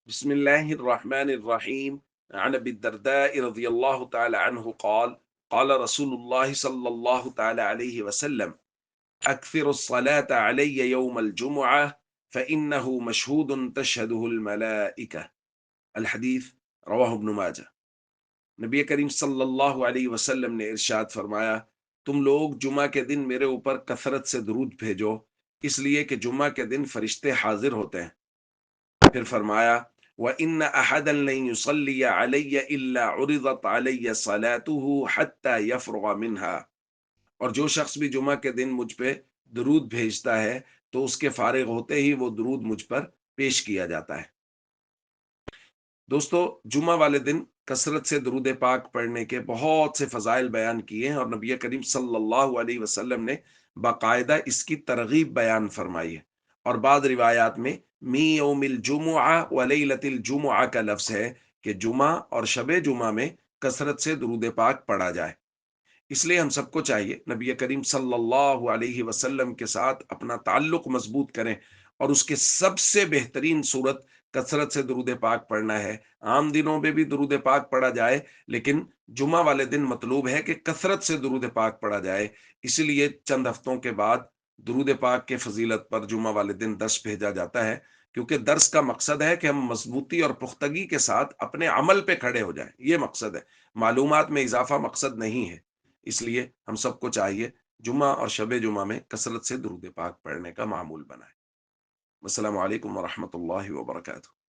بسم الله الرحمن الرحيم. عن أبي الدرداء رضي الله تعالى عنه قال قال رسول الله صلى الله تعالى عليه وسلم: أكثر الصلاة علي يوم الجمعة فإنه مشهود تشهده الملائكة. الحدیث رواہ ابن ماجہ۔ نبی کریم صلی اللہ علیہ وسلم نے ارشاد فرمایا، تم لوگ جمعہ کے دن میرے اوپر کثرت سے درود بھیجو، اس لیے کہ جمعہ کے دن فرشتے حاضر ہوتے ہیں۔ پھر فرمایا، وَإِنَّ أَحَدًا لَن يُصَلِّيَ عَلَيَّ إِلَّا عُرِضَتْ عَلَيَّ صَلَاتُهُ حَتَّى يَفْرُغَ مِنْهَا۔ اور جو شخص بھی جمعہ کے دن مجھ پہ درود بھیجتا ہے تو اس کے فارغ ہوتے ہی وہ درود مجھ پر پیش کیا جاتا ہے۔ دوستو، جمعہ والے دن کثرت سے درود پاک پڑھنے کے بہت سے فضائل بیان کیے ہیں، اور نبی کریم صلی اللہ علیہ وسلم نے باقاعدہ اس کی ترغیب بیان فرمائی ہے۔ اور بعض روایات میں می یوم الجمعہ و لیلۃ الجمعہ کا لفظ ہے کہ جمعہ اور شب جمعہ میں کثرت سے درود پاک پڑھا جائے۔ اس لیے ہم سب کو چاہیے نبی کریم صلی اللہ علیہ وسلم کے ساتھ اپنا تعلق مضبوط کریں، اور اس کے سب سے بہترین صورت کثرت سے درود پاک پڑھنا ہے۔ عام دنوں میں بھی درود پاک پڑھا جائے، لیکن جمعہ والے دن مطلوب ہے کہ کثرت سے درود پاک پڑھا جائے۔ اسی لیے چند ہفتوں کے بعد درود پاک کے فضیلت پر جمعہ والے دن درس بھیجا جاتا ہے، کیونکہ درس کا مقصد ہے کہ ہم مضبوطی اور پختگی کے ساتھ اپنے عمل پہ کھڑے ہو جائیں، یہ مقصد ہے۔ معلومات میں اضافہ مقصد نہیں ہے۔ اس لیے ہم سب کو چاہیے جمعہ اور شب جمعہ میں کثرت سے درود پاک پڑھنے کا معمول بنائیں۔ السلام علیکم ورحمۃ اللہ وبرکاتہ۔